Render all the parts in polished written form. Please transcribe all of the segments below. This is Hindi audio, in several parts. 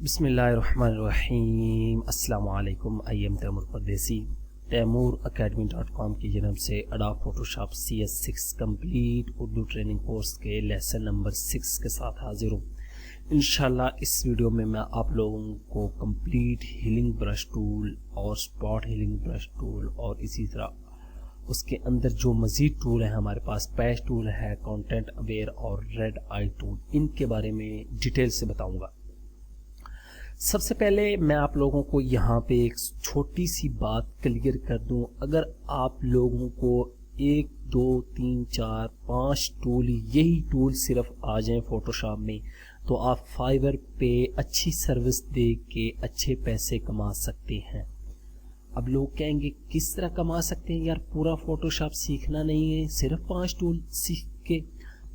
बिस्मिल्लाहिर्रहमानिर्रहीम। अस्सलाम वालेकुम। आई एम तैमूर परदेसी। taimuracademy.com की जन्म से Adobe Photoshop CS6 complete Urdu training course के लेसन नंबर 6 के साथ हाजिर हूँ। इंशाल्लाह इस वीडियो में मैं आप लोगों को कंप्लीट हीलिंग ब्रश टूल और स्पॉट हीलिंग ब्रश टूल और इसी तरह उसके अंदर जो मज़ीद टूल है हमारे पास, पैच टूल है, कंटेंट अवेयर और रेड आई टूल, इनके बारे में डिटेल से बताऊंगा। सबसे पहले मैं आप लोगों को यहाँ पे एक छोटी सी बात क्लियर कर दूं। अगर आप लोगों को 1 2 3 4 5 टूल, यही टूल सिर्फ आ जाएं फोटोशॉप में, तो आप फाइवर पे अच्छी सर्विस दे के अच्छे पैसे कमा सकते हैं। अब लोग कहेंगे किस तरह कमा सकते हैं यार, पूरा फोटोशॉप सीखना नहीं है, सिर्फ 5 टूल सीख के।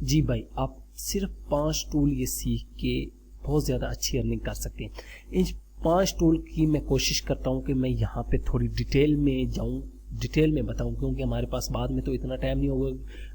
जी भाई, आप सिर्फ 5 टूल ये सीख के बहुत ज़्यादा अच्छी अर्निंग कर सकते हैं। इन 5 टूल की मैं कोशिश करता हूँ कि मैं यहाँ पे थोड़ी डिटेल में जाऊँ, डिटेल में बताऊँ, क्योंकि हमारे पास बाद में तो इतना टाइम नहीं होगा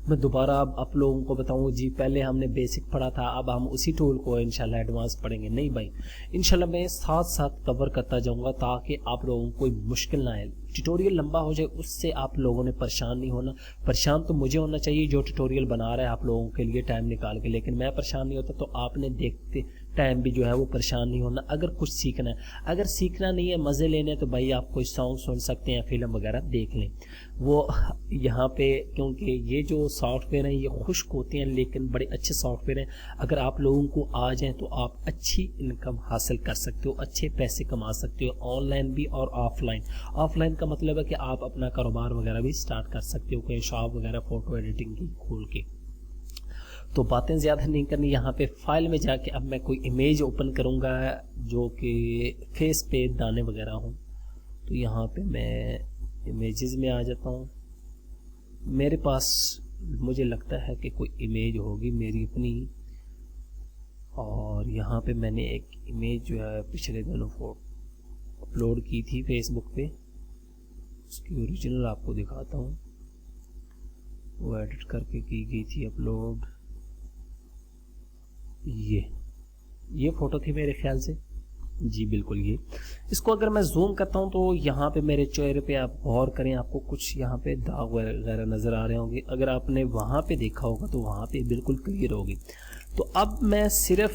मैं दोबारा अब आप लोगों को बताऊँ जी पहले हमने बेसिक पढ़ा था अब हम उसी टूल को इंशाल्लाह एडवांस पढ़ेंगे। नहीं भाई, इंशाल्लाह मैं साथ साथ कवर करता जाऊँगा ताकि आप लोगों को कोई मुश्किल ना आए। ट्यूटोरियल लंबा हो जाए उससे आप लोगों ने परेशान नहीं होना। परेशान तो मुझे होना चाहिए जो ट्यूटोरियल बना रहा है आप लोगों के लिए टाइम निकाल के, लेकिन मैं परेशान नहीं होता तो आपने देखते टाइम भी जो है वो परेशान नहीं होना। अगर कुछ सीखना है, अगर सीखना नहीं है, मज़े लेने हैं, तो भाई आप कोई सॉन्ग सुन सकते हैं, फिल्म वगैरह देख लें। वो यहाँ पे क्योंकि ये जो सॉफ्टवेयर हैं ये खुश्क होते हैं लेकिन बड़े अच्छे सॉफ्टवेयर हैं। अगर आप लोगों को आ जाएँ तो आप अच्छी इनकम हासिल कर सकते हो, अच्छे पैसे कमा सकते हो, ऑनलाइन भी और ऑफलाइन। ऑफलाइन का मतलब है कि आप अपना कारोबार वगैरह भी स्टार्ट कर सकते हो, कोई शॉप वगैरह फ़ोटो एडिटिंग की खोल के। तो बातें ज़्यादा नहीं करनी, यहाँ पे फाइल में जाके अब मैं कोई इमेज ओपन करूँगा जो कि फेस पे दाने वगैरह हों। तो यहाँ पे मैं इमेजेस में आ जाता हूँ। मेरे पास मुझे लगता है कि कोई इमेज होगी मेरी अपनी, और यहाँ पे मैंने एक इमेज जो है पिछले दिनों अपलोड की थी फेसबुक पे, उसकी ओरिजिनल आपको दिखाता हूँ। वो एडिट करके की गई थी अपलोड। ये फ़ोटो थी मेरे ख्याल से, जी बिल्कुल ये। इसको अगर मैं जूम करता हूँ तो यहाँ पे मेरे चेहरे पे आप गौर करें, आपको कुछ यहाँ पे दाग वगैरह नज़र आ रहे होंगे। अगर आपने वहाँ पे देखा होगा तो वहाँ पे बिल्कुल क्लियर होगी। तो अब मैं सिर्फ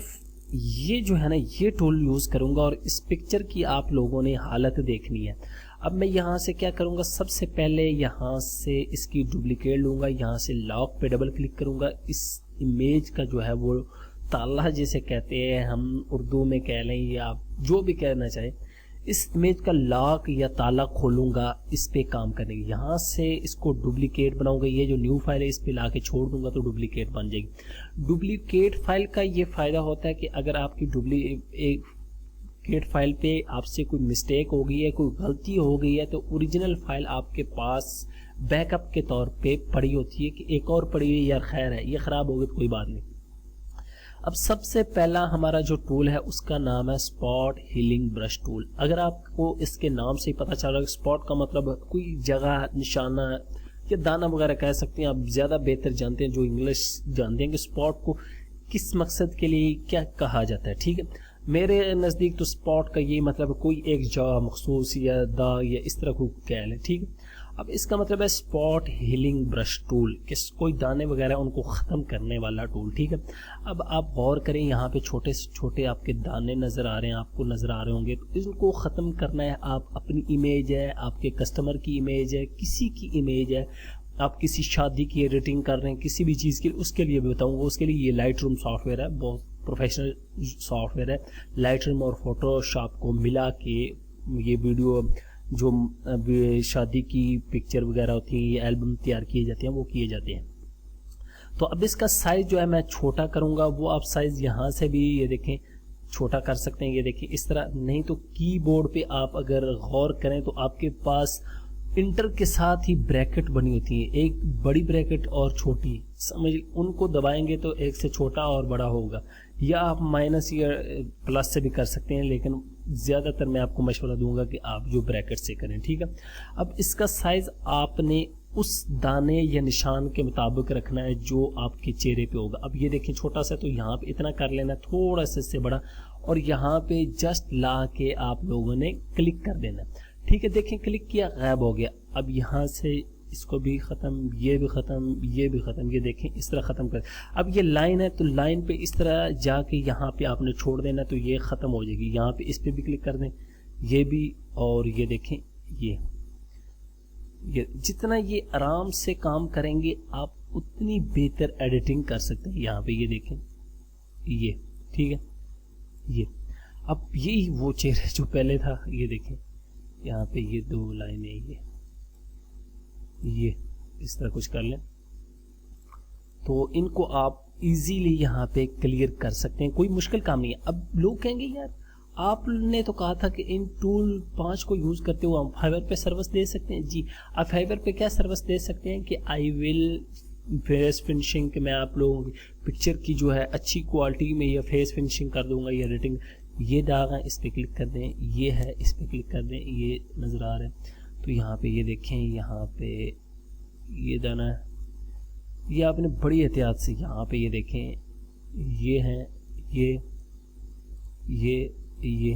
ये जो है ना ये टूल यूज़ करूँगा और इस पिक्चर की आप लोगों ने हालत देखनी है। अब मैं यहाँ से क्या करूँगा, सबसे पहले यहाँ से इसकी डुप्लीकेट लूँगा, यहाँ से लॉक पे डबल क्लिक करूँगा। इस इमेज का जो है वो ताला जिसे कहते हैं, हम उर्दू में कह लें या आप जो भी कहना चाहें, इस इमेज का लॉक या ताला खोलूँगा इस पे काम करने की। यहाँ से इसको डुप्लीकेट बनाऊँगा, ये जो न्यू फाइल है इस पे लाके छोड़ दूँगा तो डुप्लीकेट बन जाएगी। डुप्लीकेट फाइल का ये फ़ायदा होता है कि अगर आपकी डुप्लीकेट फाइल पे आपसे कोई मिस्टेक हो गई है, कोई गलती हो गई है, तो ओरिजिनल फाइल आपके पास बैकअप के तौर पे पड़ी होती है कि एक और पड़ी है यार, खैर है, ये ख़राब हो गई तो कोई बात नहीं। अब सबसे पहला हमारा जो टूल है उसका नाम है स्पॉट हीलिंग ब्रश टूल। अगर आपको इसके नाम से ही पता चल रहा है, स्पॉट का मतलब कोई जगह, निशाना या दाना वगैरह कह सकते हैं, आप ज़्यादा बेहतर जानते हैं जो इंग्लिश जानते हैं कि स्पॉट को किस मकसद के लिए क्या कहा जाता है। ठीक है, मेरे नज़दीक तो स्पॉट का ये मतलब कोई एक जगह मखसूस या दाग या इस तरह को कह लें। ठीक है, अब इसका मतलब है स्पॉट हीलिंग ब्रश टूल, किस कोई दाने वगैरह उनको ख़त्म करने वाला टूल। ठीक है, अब आप गौर करें, यहाँ पे छोटे से छोटे आपके दाने नज़र आ रहे हैं, आपको नज़र आ रहे होंगे, तो इनको ख़त्म करना है। आप अपनी इमेज है, आपके कस्टमर की इमेज है, किसी की इमेज है, आप किसी शादी की एडिटिंग कर रहे हैं, किसी भी चीज़ के लिए, उसके लिए भी बताऊँगा। उसके लिए ये लाइट रूम सॉफ्टवेयर है, बहुत प्रोफेशनल सॉफ्टवेयर है। लाइट रूम और फोटोशॉप को मिला के ये वीडियो जो शादी की पिक्चर वगैरह होती है, ये एल्बम तैयार किए जाते हैं, वो किए जाते हैं। तो अब इसका साइज़ जो है मैं छोटा करूँगा, वो आप साइज़ यहाँ से भी ये देखें छोटा कर सकते हैं। ये देखिए इस तरह, नहीं तो कीबोर्ड पे आप अगर गौर करें तो आपके पास इंटर के साथ ही ब्रैकेट बनी होती है, एक बड़ी ब्रैकेट और छोटी, समझ, उनको दबाएंगे तो एक से छोटा और बड़ा होगा, या आप माइनस या प्लस से भी कर सकते हैं, लेकिन ज़्यादातर मैं आपको मशवरा दूंगा कि आप जो ब्रैकेट से करें। ठीक है, अब इसका साइज़ आपने उस दाने या निशान के मुताबिक रखना है जो आपके चेहरे पे होगा। अब ये देखें छोटा सा, तो यहाँ पे इतना कर लेना, थोड़ा सा इससे बड़ा, और यहाँ पे जस्ट ला के आप लोगों ने क्लिक कर देना। ठीक है, देखें क्लिक किया, गायब हो गया। अब यहाँ से इसको भी ख़त्म, ये भी ख़त्म, ये भी ख़त्म, ये देखें इस तरह ख़त्म कर। अब ये लाइन है तो लाइन पे इस तरह जाके यहाँ पे आपने छोड़ देना तो ये ख़त्म हो जाएगी। यहाँ पे इस पे भी क्लिक कर दें, ये भी, और ये देखें ये जितना ये आराम से काम करेंगे आप उतनी बेहतर एडिटिंग कर सकते हैं। यहाँ पे ये देखें ये, ठीक है, ये अब यही वो चेहरा जो पहले था, ये देखें यहाँ पे ये 2 लाइनें, ये इस तरह कुछ कर लें तो इनको आप इजीली यहाँ पे क्लियर कर सकते हैं, कोई मुश्किल काम नहीं है। अब लोग कहेंगे यार आपने तो कहा था कि इन टूल 5 को यूज़ करते हुए हम फाइवर पे सर्विस दे सकते हैं। जी, आप फाइवर पे क्या सर्विस दे सकते हैं कि आई विल फेस फिनिशिंग, कि मैं आप लोगों की पिक्चर की जो है अच्छी क्वालिटी में या फेस फिनिशिंग कर दूंगा या एडिटिंग। ये दाग है, इस पर क्लिक कर दें, ये है, इस पर क्लिक कर दें, ये नज़र आ रहा है तो यहाँ पे ये देखें, यहाँ पे ये दाना है, ये आपने बड़ी एहतियात से यहाँ पे ये देखें, ये है, ये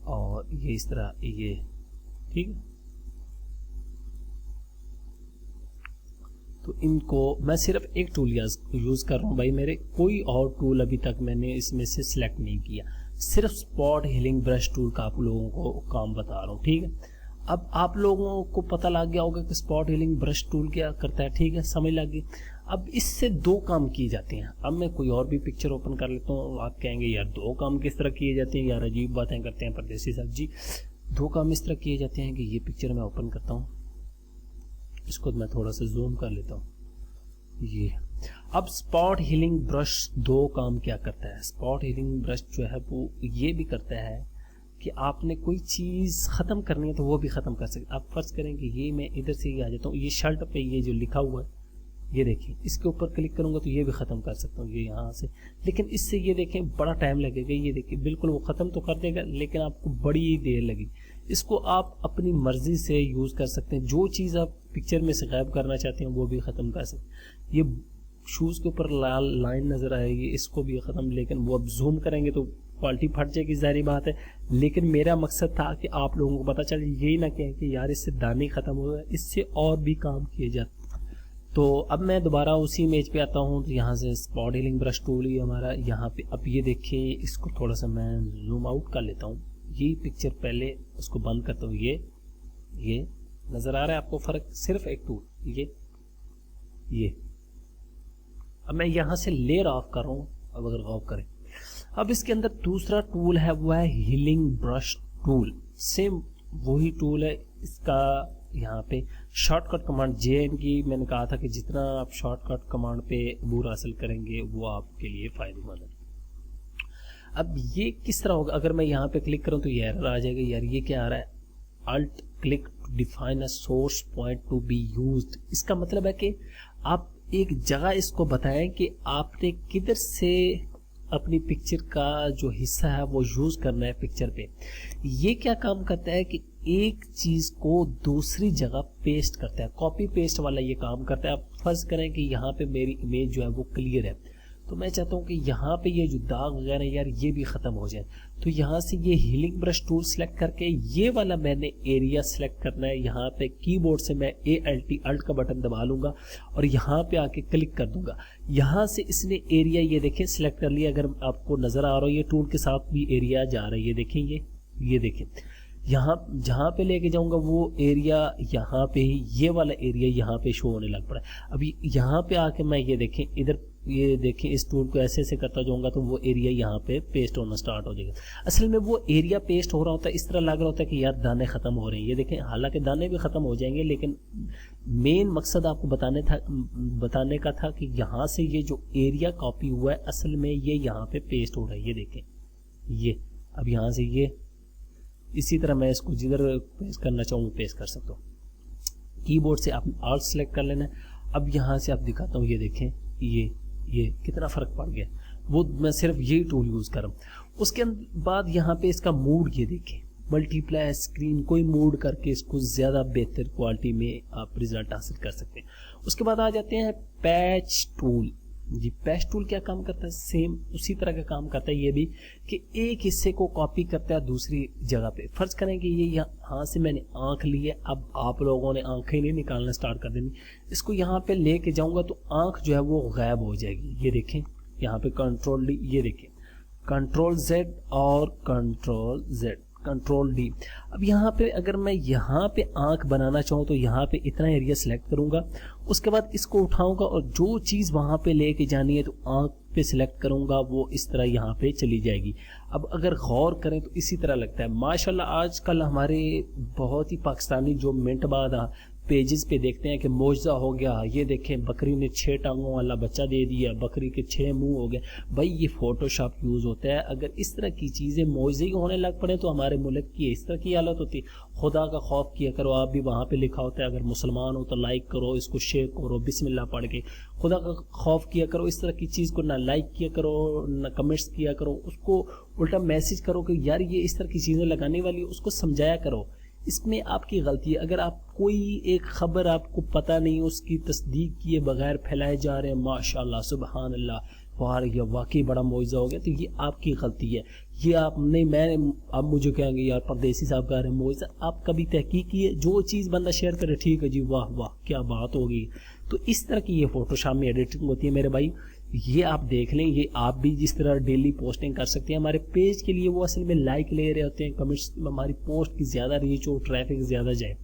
और ये इस तरह, ये ठीक है। तो इनको मैं सिर्फ एक टूल यूज़ कर रहा हूँ भाई, मेरे कोई और टूल अभी तक मैंने इसमें से सिलेक्ट नहीं किया, सिर्फ स्पॉट हीलिंग ब्रश टूल का आप लोगों को काम बता रहा हूँ। ठीक है, अब आप लोगों को पता लग गया होगा कि स्पॉट हीलिंग ब्रश टूल क्या करता है। ठीक है, समझ लग गई। अब इससे 2 काम किए जाते हैं। अब मैं कोई और भी पिक्चर ओपन कर लेता हूँ, आप कहेंगे यार 2 काम किस तरह किए जाते हैं, यार अजीब बातें करते हैं परदेसी साहब। जी, 2 काम इस तरह किए जाते हैं कि ये पिक्चर मैं ओपन करता हूँ, इसको मैं थोड़ा सा जूम कर लेता हूँ, ये। अब स्पॉट हीलिंग ब्रश 2 काम क्या करता है। स्पॉट हीलिंग ब्रश जो है वो ये भी करता है कि आपने कोई चीज़ ख़त्म करनी है तो वो भी ख़त्म कर सकते। आप फर्ज करें कि ये मैं इधर से ही आ जाता हूँ, ये शर्ट पे ये जो लिखा हुआ है ये देखिए, इसके ऊपर क्लिक करूँगा तो ये भी ख़त्म कर सकता हूँ, ये यहाँ से। लेकिन इससे ये देखें बड़ा टाइम लगेगा, ये देखिए बिल्कुल वो ख़त्म तो कर देगा लेकिन आपको बड़ी देर लगेगी। इसको आप अपनी मर्ज़ी से यूज़ कर सकते हैं, जो चीज़ आप पिक्चर में से गायब करना चाहते हैं वो भी ख़त्म कर सकते हैं। ये शूज़ के ऊपर लाल लाइन नज़र आएगी, इसको भी ख़त्म, लेकिन वो अब जूम करेंगे तो क्वालिटी फट जाएगी, ज़ाहिर बात है। लेकिन मेरा मकसद था कि आप लोगों को पता चले, यही ना कहें कि यार इससे दाने ख़त्म हो गए, इससे और भी काम किए जाते। तो अब मैं दोबारा उसी इमेज पे आता हूँ, तो यहाँ से स्पॉट हीलिंग ब्रश टूल ही हमारा यहाँ पे। अब ये देखिए, इसको थोड़ा सा मैं जूम आउट कर लेता हूँ, ये पिक्चर पहले उसको बंद करता हूँ। ये नज़र आ रहा है आपको फ़र्क, सिर्फ एक टूल, ये। अब मैं यहाँ से लेयर ऑफ कर रहा हूँ, अब अगर गौर करें, अब इसके अंदर दूसरा टूल है वो है हीलिंग ब्रश टूल, सेम वही टूल है। इसका यहाँ पे शॉर्टकट कमांड JN की, मैंने कहा था कि जितना आप शॉर्टकट कमांड पे अबूर हासिल करेंगे वो आपके लिए फ़ायदेमंद है। अब ये किस तरह होगा, अगर मैं यहाँ पे क्लिक करूँ तो ये एरर आ जाएगा, यार ये क्या आ रहा है, alt click to define a source point to be used. इसका मतलब है कि आप एक जगह इसको बताएं कि आपने किधर से अपनी पिक्चर का जो हिस्सा है वो यूज़ करना है पिक्चर पे। ये क्या काम करता है कि एक चीज़ को दूसरी जगह पेस्ट करता है, कॉपी पेस्ट वाला ये काम करता है। आप फर्ज करें कि यहाँ पे मेरी इमेज जो है वो क्लियर है, तो मैं चाहता हूँ कि यहाँ पे ये जो दाग वगैरह यार ये भी ख़त्म हो जाए, तो यहाँ से ये हीलिंग ब्रश टूल सेलेक्ट करके ये वाला मैंने एरिया सेलेक्ट करना है। यहाँ पे कीबोर्ड से मैं ALT का बटन दबा लूँगा और यहाँ पे आके क्लिक कर दूंगा। यहाँ से इसने एरिया ये देखें सिलेक्ट कर लिया, अगर आपको नज़र आ रहा हो ये टूल के साथ भी एरिया जा रहा है, ये देखें, ये देखें, यहाँ जहाँ पे लेके जाऊँगा वो एरिया यहाँ पे ही, ये वाला एरिया यहाँ पे शो होने लग पड़ा है। अभी यहाँ पे आके मैं ये देखें इधर, ये देखें इस टूल को ऐसे करता जाऊँगा तो वो एरिया यहाँ पे पेस्ट होना स्टार्ट हो जाएगा। असल में वो एरिया पेस्ट हो रहा होता है, इस तरह लग रहा होता है कि यार दाने ख़त्म हो रहे हैं। ये देखें, हालांकि दाने भी ख़त्म हो जाएंगे, लेकिन मेन मकसद आपको बताने का था कि यहाँ से ये जो एरिया कॉपी हुआ है असल में ये यहाँ पे पेस्ट हो रहा है। ये देखें, ये अब यहाँ से ये इसी तरह मैं इसको जिधर पेस्ट करना चाहूँ पेस्ट कर सकता हूँ। कीबोर्ड से आप ऑल्ट सेलेक्ट कर लेना है। अब यहाँ से आप दिखाता हूँ, ये देखें, ये कितना फ़र्क पड़ गया, वो मैं सिर्फ यही टूल यूज़ कर रहा हूँ। उसके बाद यहाँ पे इसका मूड ये देखें, मल्टीप्लाई स्क्रीन, कोई मूड करके इसको ज़्यादा बेहतर क्वालिटी में आप रिजल्ट हासिल कर सकते हैं। उसके बाद आ जाते हैं पैच टूल। जी पेस्ट टूल क्या काम करता है, सेम उसी तरह का काम करता है ये भी, कि एक हिस्से को कॉपी करता है दूसरी जगह पे। फर्ज करें कि ये यहाँ से मैंने आंख ली है, अब आप लोगों ने आंखें नहीं निकालना स्टार्ट कर देनी, इसको यहाँ पे लेके जाऊंगा तो आंख जो है वो गायब हो जाएगी। ये देखें यहाँ पे कंट्रोल डी, ये देखें कंट्रोल जेड और कंट्रोल जेड, कंट्रोल डी। अब यहाँ पे अगर मैं यहाँ पे आंख बनाना चाहूँ तो यहाँ पे इतना एरिया सेलेक्ट करूँगा, उसके बाद इसको उठाऊंगा और जो चीज़ वहाँ पे लेके जानी है तो आंख पे सिलेक्ट करूँगा, वो इस तरह यहाँ पे चली जाएगी। अब अगर गौर करें तो इसी तरह लगता है। माशाल्लाह आजकल हमारे बहुत ही पाकिस्तानी जो मिनट बाद पेजेस पे देखते हैं कि मौजज़ा हो गया, ये देखें बकरी ने 6 टांगों वाला बच्चा दे दिया, बकरी के 6 मुंह हो गए। भाई ये फोटोशॉप यूज़ होता है। अगर इस तरह की चीज़ें मौजज़े होने लग पड़े तो हमारे मुल्क की इस तरह की हालत होती। खुदा का खौफ किया करो, आप भी वहाँ पे लिखा होता है अगर मुसलमान हो तो लाइक करो, इसको शेयर करो बिस्मिल्लाह पढ़ के। खुदा का खौफ किया करो, इस तरह की चीज़ को ना लाइक किया करो ना कमेंट्स किया करो, उसको उल्टा मैसेज करो कि यार ये इस तरह की चीज़ें लगाने वाली, उसको समझाया करो। इसमें आपकी गलती है। अगर आप कोई एक खबर आपको पता नहीं, उसकी तस्दीक किए बगैर फैलाए जा रहे हैं, माशाल्लाह सुबहान अल्लाह, वाह ये वाकई बड़ा मौजज़ा हो गया, तो ये आपकी गलती है। ये आप नहीं, मैं अब मुझे कहेंगे यार परदेसी साहब कह रहे हैं मौजज़ा, आप कभी तहकीक किए, जो चीज़ बंदा शेयर करे ठीक है जी, वाह वाह क्या बात होगी। तो इस तरह की ये फोटोशॉप में एडिटिंग होती है मेरे भाई। ये आप देख लें, ये आप भी जिस तरह डेली पोस्टिंग कर सकते हैं हमारे पेज के लिए, वो असल में लाइक ले रहे होते हैं, कमेंट्स, हमारी पोस्ट की ज़्यादा रीच हो, ट्रैफिक ज़्यादा जाए।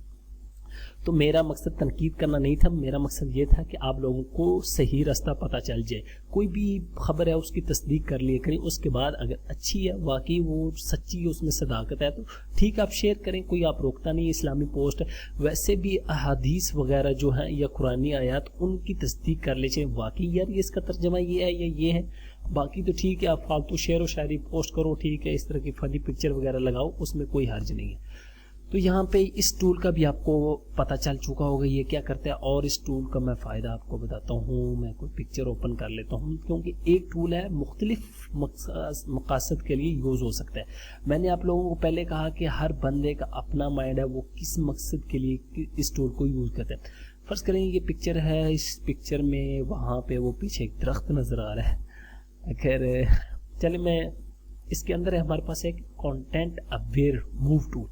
तो मेरा मकसद तनकीद करना नहीं था, मेरा मकसद ये था कि आप लोगों को सही रास्ता पता चल जाए। कोई भी खबर है उसकी तस्दीक कर लिया करें, उसके बाद अगर अच्छी है, वाकई वो सच्ची है, उसमें सदाकत है तो ठीक आप शेयर करें, कोई आप रोकता नहीं। इस्लामी पोस्ट वैसे भी अहादीस वगैरह जो हैं या कुरानी आयात, उनकी तस्दीक कर ले चाहिए, वाकई यार ये इसका तर्जमा ये है या ये है। बाकी तो ठीक है, आप फालतू शेर व शायरी पोस्ट करो, ठीक है, इस तरह की फनी पिक्चर वगैरह लगाओ, उसमें कोई हर्ज नहीं है। तो यहाँ पे इस टूल का भी आपको पता चल चुका होगा ये क्या करता है, और इस टूल का मैं फ़ायदा आपको बताता हूँ। मैं कोई पिक्चर ओपन कर लेता हूँ, क्योंकि एक टूल है मुख्तलिफ मकसद के लिए यूज़ हो सकता है। मैंने आप लोगों को पहले कहा कि हर बंदे का अपना माइंड है, वो किस मकसद के लिए इस टूल को यूज़ करते हैं। फ़र्ज़ करें ये पिक्चर है, इस पिक्चर में वहाँ पर वो पीछे एक दरख्त नज़र आ रहा है। अगर चले मैं इसके अंदर है हमारे पास एक कॉन्टेंट अवेयर मूव टूल।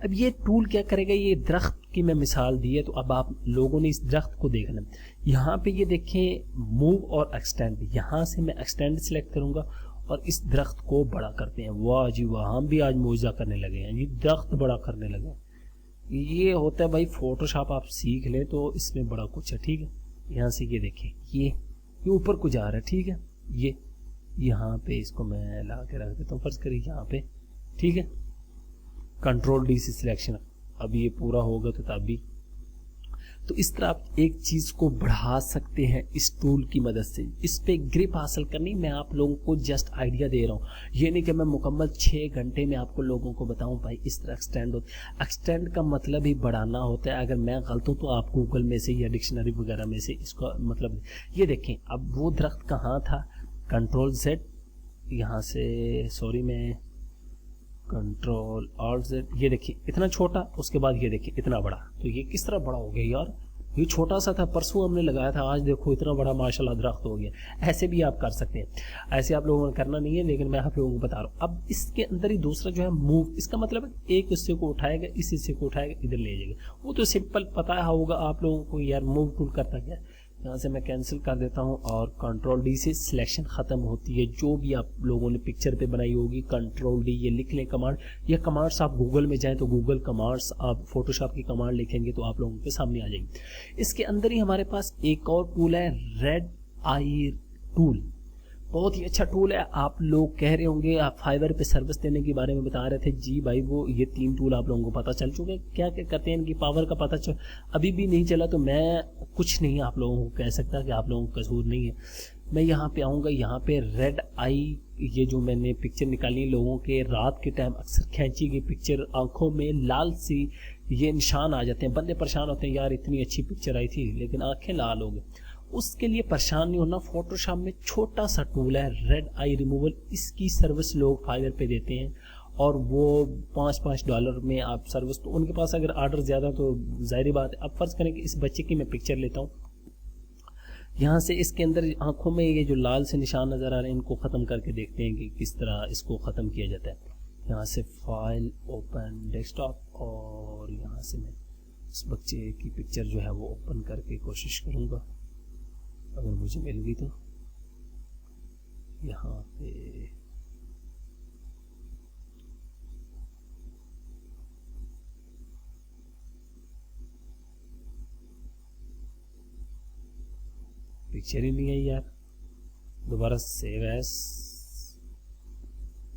अब ये टूल क्या करेगा, ये दरख्त की मैं मिसाल दी है, तो अब आप लोगों ने इस दरख्त को देखना। यहाँ पे ये देखें मूव और एक्सटेंड, यहाँ से मैं एक्सटेंड सेलेक्ट करूँगा और इस दरख्त को बड़ा करते हैं। वाह जी वाह, हम भी आज मौजा करने लगे हैं, ये दरख्त बड़ा करने लगे। ये होता है भाई फोटोशॉप, आप सीख लें तो इसमें बड़ा कुछ है, ठीक है। यहाँ से ये देखें, ये ऊपर को जा रहा है, ठीक है। ये यहाँ पे इसको मैं ला के रख देता हूँ, फर्ज करिए यहाँ पे, ठीक है। कंट्रोल डी से सिलेक्शन, अब ये पूरा होगा तो तब भी। तो इस तरह आप एक चीज़ को बढ़ा सकते हैं इस टूल की मदद से। इस पे ग्रिप हासिल करनी, मैं आप लोगों को जस्ट आइडिया दे रहा हूँ, ये नहीं कि मैं मुकम्मल 6 घंटे में आपको लोगों को बताऊँ भाई इस तरह एक्सटेंड होता। एक्सटेंड का मतलब ही बढ़ाना होता है। अगर मैं गलत हूँ तो आप गूगल में से या डिक्शनरी वगैरह में से इसका मतलब, ये देखें अब वो दरख्त कहाँ था, कंट्रोल जेड, यहाँ से सॉरी मैं कंट्रोल ऑल्ट जेड, ये देखिए इतना छोटा, उसके बाद ये देखिए इतना बड़ा। तो ये किस तरह बड़ा हो गया यार, ये छोटा सा था, परसों हमने लगाया था, आज देखो इतना बड़ा माशाल्लाह दरख्त हो गया। ऐसे भी आप कर सकते हैं, ऐसे आप लोगों ने करना नहीं है, लेकिन मैं आप लोगों को बता रहा हूँ। अब इसके अंदर ही दूसरा जो है मूव, इसका मतलब एक हिस्से को उठाएगा, इस हिस्से को उठाएगा, इधर ले जाएगा। वो तो सिंपल पता होगा आप लोगों को यार मूव टूल करता क्या। यहाँ से मैं कैंसिल कर देता हूँ और कंट्रोल डी से सिलेक्शन ख़त्म होती है। जो भी आप लोगों ने पिक्चर पे बनाई होगी, कंट्रोल डी, ये लिख लें कमांड, या कमांड्स आप गूगल में जाएं तो गूगल कमांड्स, आप फोटोशॉप की कमांड लिखेंगे तो आप लोगों के सामने आ जाएगी। इसके अंदर ही हमारे पास एक और टूल है, रेड आई टूल। बहुत ही अच्छा टूल है। आप लोग कह रहे होंगे, आप फाइवर पे सर्विस देने के बारे में बता रहे थे, जी भाई वो ये 3 टूल आप लोगों को पता चल चुके हैं। क्या क्या करते हैं, इनकी पावर का पता चल अभी भी नहीं चला तो मैं कुछ नहीं आप लोगों को कह सकता कि आप लोगों का कसूर नहीं है। मैं यहाँ पे आऊँगा, यहाँ पे रेड आई, ये जो मैंने पिक्चर निकाली लोगों के रात के टाइम अक्सर खींची गई पिक्चर, आंखों में लाल सी ये निशान आ जाते हैं, बंदे परेशान होते हैं यार इतनी अच्छी पिक्चर आई थी लेकिन आंखें लाल हो गई। उसके लिए परेशान नहीं होना, फोटोशॉप में छोटा सा टूल है रेड आई रिमूवल, इसकी सर्विस लोग फाइवर पे देते हैं और वो $5 में आप सर्विस, तो उनके पास अगर ऑर्डर ज़्यादा तो जाहिर बात है। अब फर्ज करें कि इस बच्चे की मैं पिक्चर लेता हूँ, यहाँ से इसके अंदर आंखों में ये जो लाल से निशान नज़र आ रहे हैं इनको ख़त्म करके देखते हैं कि किस तरह इसको ख़त्म किया जाता है। यहाँ से फाइल ओपन डेस्कटॉप, और यहाँ से मैं इस बच्चे की पिक्चर जो है वो ओपन करके कोशिश करूँगा, अगर मुझे मिल गई तो। यहाँ पे पिक्चर ही नहीं आई यार, दोबारा सेव एस,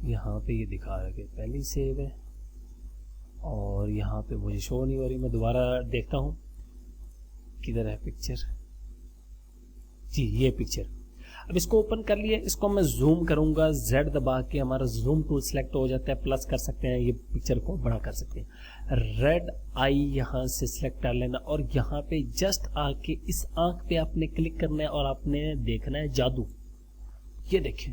यहाँ पे ये दिखा रहा है कि पहली सेव है और यहाँ पे मुझे शो नहीं हो रही। मैं दोबारा देखता हूँ किधर है पिक्चर। जी ये पिक्चर, अब इसको ओपन कर लिया, इसको मैं जूम करूंगा, Z दबा के हमारा जूम टूल सेलेक्ट हो जाता है, प्लस कर सकते हैं, ये पिक्चर को बड़ा कर सकते हैं। रेड आई यहाँ से सिलेक्ट कर लेना और यहाँ पे जस्ट आके इस आंख पे आपने क्लिक करना है और आपने देखना है जादू। ये देखें,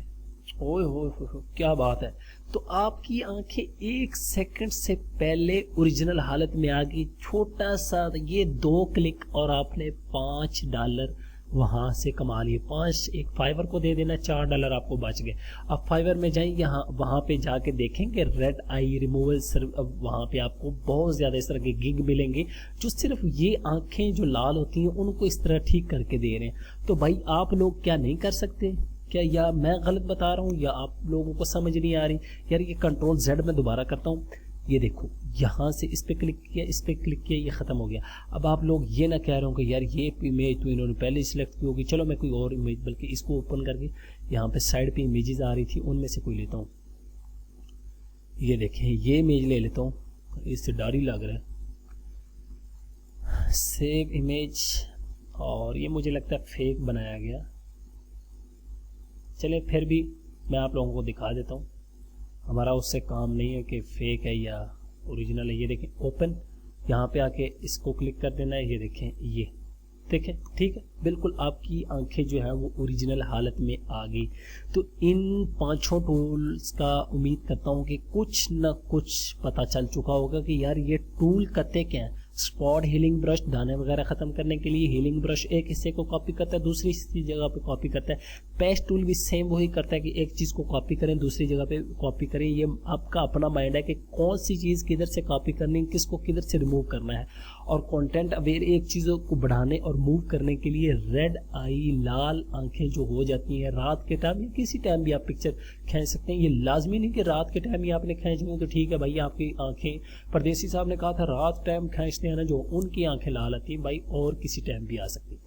ओए हो क्या बात है। तो आपकी आंखें 1 सेकंड से पहले ओरिजिनल हालत में आ गई। छोटा सा ये 2 क्लिक और आपने $5 वहां से कमा लिए। 5 एक फाइवर को दे देना, $4 आपको बच गए। अब फाइवर में जाएं, यहाँ वहां पे जाके देखेंगे रेड आई रिमूवल। अब वहां पे आपको बहुत ज्यादा इस तरह के गिग मिलेंगे जो सिर्फ ये आंखें जो लाल होती हैं उनको इस तरह ठीक करके दे रहे हैं। तो भाई आप लोग क्या नहीं कर सकते क्या? या मैं गलत बता रहा हूँ या आप लोगों को समझ नहीं आ रही? यार ये कंट्रोल Z में दोबारा करता हूँ, ये देखो यहाँ से इस पे क्लिक किया, इस पे क्लिक किया, ये खत्म हो गया। अब आप लोग ये ना कह रहे हो कि यार ये इमेज तो इन्होंने पहले सिलेक्ट की होगी, चलो मैं कोई और इमेज, बल्कि इसको ओपन करके यहाँ पे साइड पे इमेजेस आ रही थी उनमें से कोई लेता हूँ। ये देखें ये इमेज ले लेता हूँ, इससे डर ही लग रहा है। सेव इमेज, और ये मुझे लगता है फेक बनाया गया। चले फिर भी मैं आप लोगों को दिखा देता हूँ, हमारा उससे काम नहीं है कि फेक है या ओरिजिनल है। ये देखें ओपन, यहाँ पे आके इसको क्लिक कर देना है। ये देखें, ये देखें, ठीक है, बिल्कुल आपकी आंखें जो है वो ओरिजिनल हालत में आ गई। तो इन 5 टूल्स का उम्मीद करता हूँ कि कुछ न कुछ पता चल चुका होगा कि यार ये टूल करते क्या हैं। स्पॉट हीलिंग ब्रश दाने वगैरह खत्म करने के लिए हीलिंग ब्रश एक हिस्से को कॉपी करता है, दूसरी जगह पे कॉपी करता है। पेस्ट टूल भी सेम वही करता है कि एक चीज को कॉपी करें दूसरी जगह पे कॉपी करें। ये आपका अपना माइंड है कि कौन सी चीज किधर से कॉपी करनी है, किसको किधर से रिमूव करना है। और कंटेंट अवेयर एक चीजों को बढ़ाने और मूव करने के लिए रेड आई लाल आंखें जो हो जाती हैं रात के टाइम या किसी टाइम भी आप पिक्चर खींच सकते हैं। ये लाजमी नहीं कि रात के टाइम ही आपने खींचनी तो ठीक है भाई, आपकी आंखें, परदेसी साहब ने कहा था रात टाइम खींचते हैं ना जो, उनकी आंखें लाल आती हैं भाई, और किसी टाइम भी आ सकती।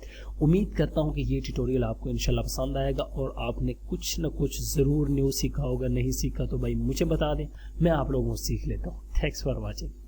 उम्मीद करता हूं कि ये ट्यूटोरियल आपको इंशाल्लाह पसंद आएगा और आपने कुछ न कुछ जरूर न्यू सीखा होगा। नहीं सीखा तो भाई मुझे बता दें, मैं आप लोगों को सीख लेता हूँ। Thanks for watching.